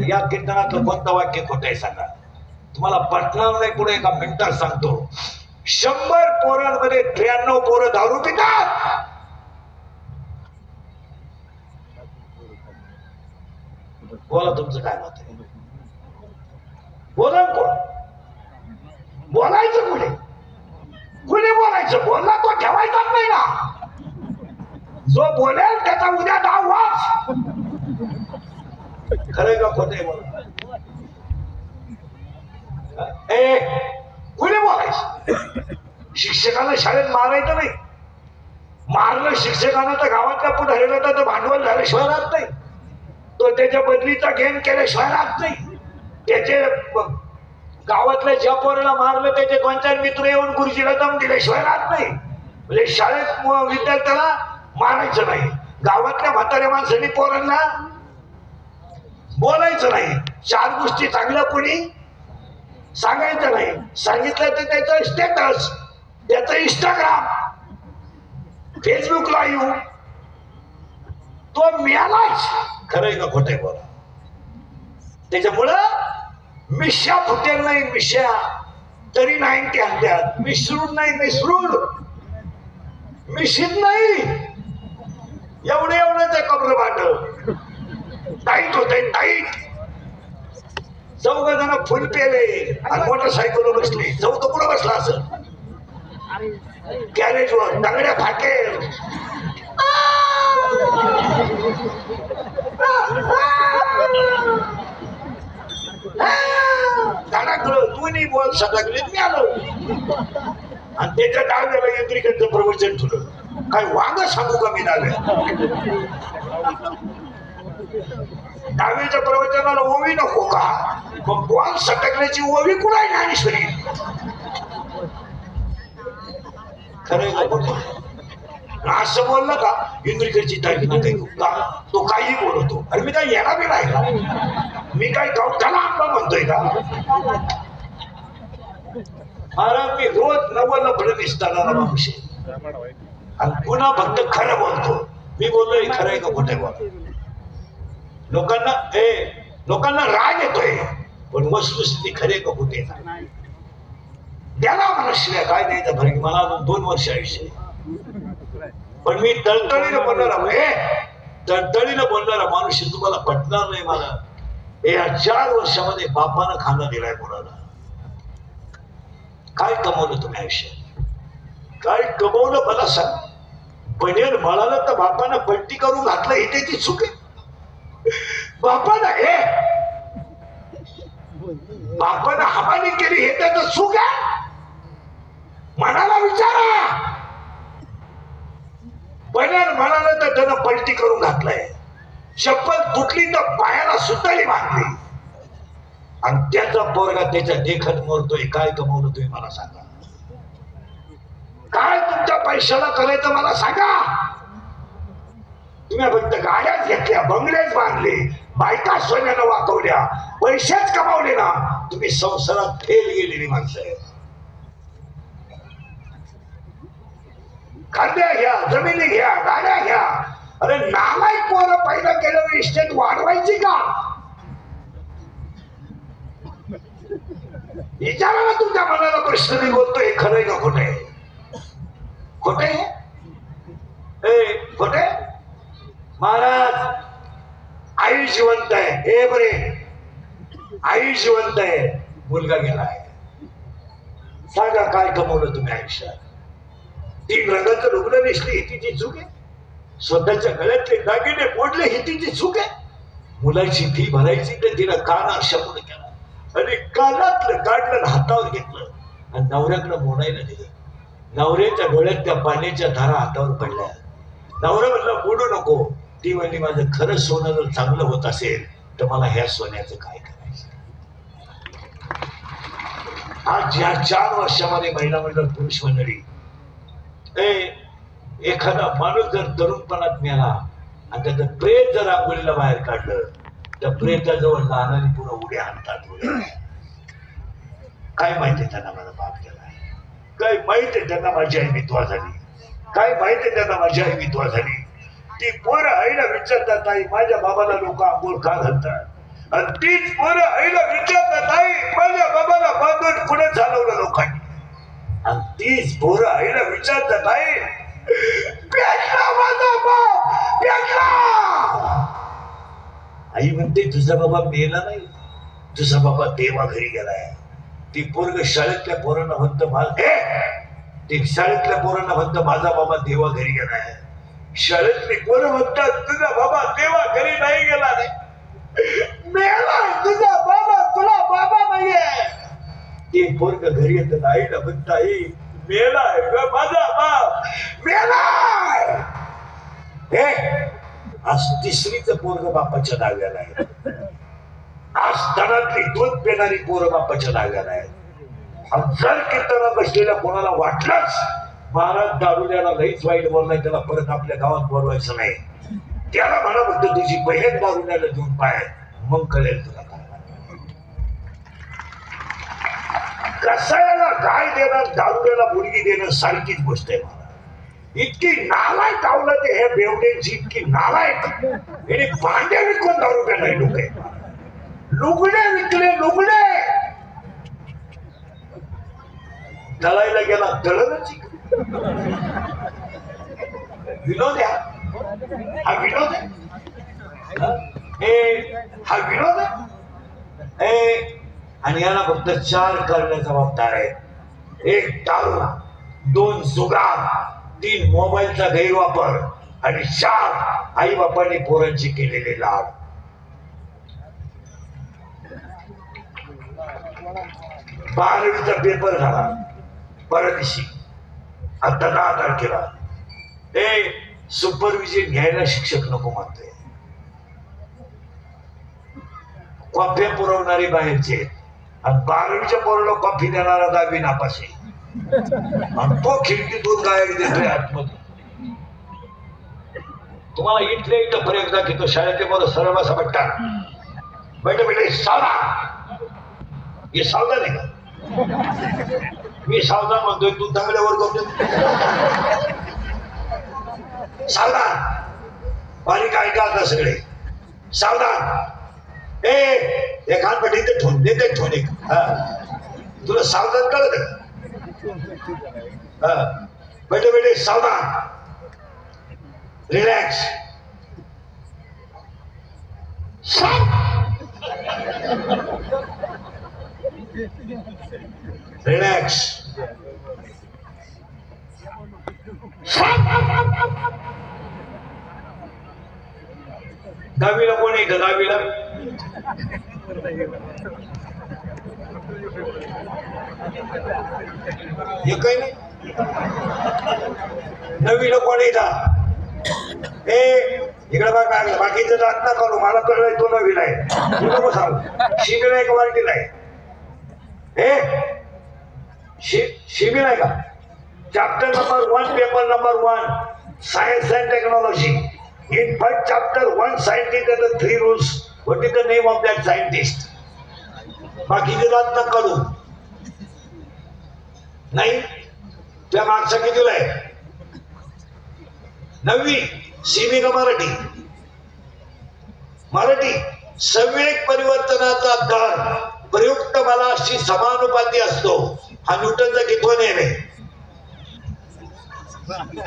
या कीर्तनातलं कोणतं वाक्य खोटं आहे सांगा. तुम्हाला पटणार नाही. पुढे एका मिनिटात सांगतो. 100 पोरांमध्ये 93 पोरं दारू पितात. बोला तुमचं काय मत आहे? बोला कोण? बोलायचं कुणी? कुणी बोलायचं? बोलला तो ठेवायचाच नाही ना. जो बोलेल त्याचा उद्या डाव वाच. खरंय का खोटं बोल? कुणी बोलायचं? शिक्षकाला शाळेत मारायचं नाही. मारलं शिक्षकानं तर गावातल्या पुढे हरवलं तर भांडवल झाल्याशिवाय राहत नाही. तो त्याच्या बदलीचा गेम केल्याशिवाय राहत नाही. त्याचे गावातल्या ज्या पोराला मारलं त्याचे 2-4 मित्र येऊन गुरुजीला दम दिल्याशिवाय राहत नाही. म्हणजे शाळेत विद्यार्थ्याला मारायचं नाही. गावातल्या म्हाताऱ्या माणसांनी पोरांना बोलायचं नाही. 4 गोष्टी चांगल्या कोणी सांगायचं नाही. सांगितलं तर त्याचं स्टेटस, त्याचं इंस्टाग्राम, फेसबुक लाईव्ह तो मिळालाच. खरंय का खोटंय बोला? त्याच्यामुळं मिश्या फुटेल नाही. मिश्या तरी नाही ते आणतात. मिसळून नाही. मिशीत नाही. एवढं ते कपडे भांड टाईट होते. टाईट 4 जण फुल पेले आणि मोटरसायकल बसले. 4 कुठं बसला असं? गॅरेजवर दगड्या फाकेल. दोन्ही बॉल सटकले. मी आलो आणि त्याच्या डाव्याला यंत्रिकांचं प्रवचन ठेवलं. काय वांग सांगू का मी डाव्याच्या प्रवचनाला ओवी नको का? मग बॉल सटकल्याची ओवी कुणाय ज्ञानेश्वरी? खरंय का? असं बोललं का इंद्रिकरची तारीख ना काही का तो काही बोलतो. अरे मी काय येणार बी नाही का? मी काय त्याला आपला म्हणतोय का? महाराज मी रोज नवल फळ दिसताना माणूस आणि पुन्हा फक्त खरं बोलतो. मी बोललोय खरंय का खोटं बोल? लोकांना राग येतोय पण वस्तुस्थिती खरे का खोटे द्याला मला शिवाय काय द्यायचं फरक. मला अजून 2 वर्ष आयुष्य पण मी तळतळीनं बोलणारा माणूस तुम्हाला पटणार नाही. मला या 4 वर्षामध्ये बापानं खाना दिलाय कोणाला? काय कमवलं तुम्ही आयुष्यात? काय कमवलं मला सांग. बनेर म्हणालं तर बापानं पलटी करून घातलं ही त्याची चूक आहे. बापानं हमाली केली हे त्याचं चूक आहे. मनाला विचारा. बनेर म्हणालं तर त्यानं पलटी करून घातलंय. चप्पल तुटली तर पायाला सुतारी बांधली आणि त्याचा पोरगा त्याच्या देखत मरतोय. काय कमवलं तुम्ही मला सांगा? काय तुमच्या पैशाला करायचं मला सांगा? तुम्ही फक्त गाड्याच घेतल्या, बंगलेच बांधले, बायका सोन्यानं वाकवल्या, पैसेच कमावले ना. तुम्ही संसारात फेल गेलेली माणसं आहे. खांद्या घ्या, जमिनी घ्या, गाड्या घ्या. अरे नालायक पोरं पैदा केल्यावर इस्टेट वाढवायची का? विचारा ना तुमच्या मनाला प्रश्न. मी बोलतोय खरंय का खोटंय? खोटे खोटे महाराज. आई जिवंत आहे. हे बरे आई जिवंत आहे. मुलगा गेलाय. सांगा काय कमवलं तुम्ही आयुष्यात? 3 रंगाचं लुगडं नेसली ही तिची चूक आहे. स्वतःच्या गळ्यातले दागिने मोडले ही तिची चूक आहे. मुलाची फी भरायची तर तिला काना शब्द केला आणि कानातलं काढलं हातावर घेतलं आणि नवऱ्याकडे मोडायला दिलं. नवऱ्याच्या डोळ्यात त्या पाण्याच्या धारा हातावर पडल्या. नवरा म्हणला मोडू नको. ती म्हणली माझं खरं सोनं जर चांगलं होत असेल तर मला ह्या सोन्याचं काय करायचं? आज या 4 वर्षामध्ये महिला पुरुष मंडळी एखादा माणूस जर तरुणपणात मेला आणि त्याचं प्रेत जर आंघोळीला बाहेर काढलं तर प्रेताजवळ लहानाने पुन्हा उड्या आणतात. काय माहितीये त्यांना माझा बाप केलाय? काय माहितीये त्यांना माझी आई विधवा झाली? काय माहितीये त्यांना माझी आई विधवा झाली? ती पोरं आईला विचारतात आई माझ्या बाबाला लोक आंघोळ का घालतात आणि तीच पोरं आईला विचारतात आई माझ्या बाबाला बांधून पुढे चालवलं लोकांनी आणि तीच पोरं आईला विचारतात आई पेटला माझा बाप पेटला. आई म्हणते तुझा बाबा मेला नाही, तुझा बाबा देवा घरी गेलाय. ती पोरग शाळेतल्या पोरांना म्हणतं ते शाळेतल्या पोरांना म्हणतं माझा बाबा देवा घरी गेलाय. शाळेतली पोरं म्हणतात तुझा बाबा देवा घरी नाही गेला नाही, मेला तुझा बाबा, तुला बाबा नाहीये. ते पोरग घरी येतं आईला म्हणत आई मेलाय ग माझा बाप मेलाय. हे आज तिसरीच पोरग बापाच्या नाव्याला आहे. आज स्तनातली दूध पिणारी पोरं बापाच्या नाव्याला आहे. जर कीर्तना बसलेल्या कोणाला वाटलंच महाराज दारुड्याला लईच वाईट बोललाय त्याला परत आपल्या गावात बोलवायचं नाही, त्याला म्हणा फक्त तुझी बहीण दारुड्याला देऊन पाय मग कळेल तुला काय. कसायला गाय देणं दारुड्याला मुलगी देणं सारखीच गोष्ट आहे. मला इतकी नालायक आवलं ते हे बेवड्यांची इतकी नालायक आणि भांड्या विकून दारू प्यायला लोक आहेत. लुगडे विकले लुगडे दळायला गेला दळणच विनोद आहे हा विनोद आहे हा विनोद आहे. आणि याला फक्त 4 करण्याचा जबाबदार आहे. 1 दारू, 2 जुगार, 3 मोबाईलचा गैरवापर आणि 4 आई बापांनी पोरांची केलेले लाड. 12वीचा पेपर झाला परदिवशी आता 10 तारखेला. ते सुपरविजन घ्यायला शिक्षक नको म्हणते, कॉफी पुरवणारी बाहेरचे आणि 12वीच्या पोराला कॉफी देणारा 10वी नापाशी आणि तो खिडकीतून गायक देतोय आतमध्ये. तुम्हाला इथल्या इथं फरक दाखवतो. शाळेतले पोरं सरळ बसा बट्टा बैठे बैठे सावधान. हे सावधान आहे का? मी सावधान म्हणतोय तू चांगल्यावर करतो सावधान. बारीक ऐका आता सगळे सावधान. एखाद पटीत ठोन देते ठोन एक तुला सावधान कळत बैठे बैठे सावधान रिलॅक्स. रिलॅक्स. दहावीला कोण आहे का? दहावीला हे काही नाही. 9वीला कोण आहे का? इकडे बघा बाकीचं जात ना करू. मला कळलंय तो 9वीला आहे. तू नको सांग. शिबिर आहे का बारकीला आहे? शिबिर आहे का? Chapter number 1 paper number 1 science and technology. In first chapter, one scientist has the 3 rules. What is the name of that scientist? बाकीचे जात ना करू नाही. त्या मागचा कितीला आहे? 9वी. सीमी का मराठी? मराठी. संवेग परिवर्तनाचा दर प्रयुक्त बलाशी समानुपाती असतो. हा न्यूटनचा कितवा नियम आहे?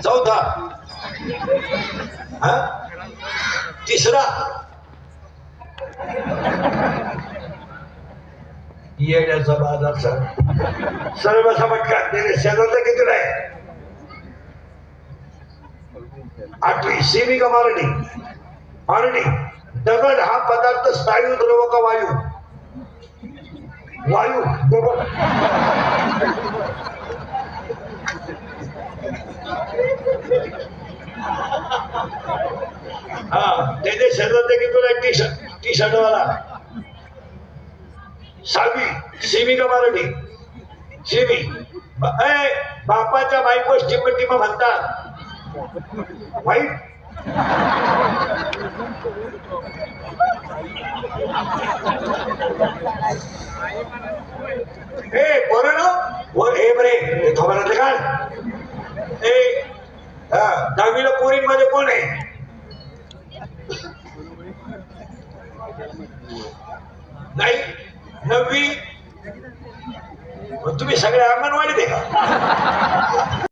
4था. तिसरा. येण्याचा बाजार सर्व समजतात. शेजारचा कितीला आहे? 8वी. सेमी का मराठी? मराठी. दगड हा पदार्थ स्थायू द्रव का वायू? वायू. त्याच्या शेजारचा कितीला आहे? टी शर्ट वाला. 6वी. सेमी का मराठी? सेमी. बापाच्या बायको टिम म्हणतात वाईट. बरं ना बरे खबरातले काय? 10वीला पोरींमध्ये कोण आहे? नाही 9वी. मग तुम्ही सगळे अंगणवाडीत आहे का?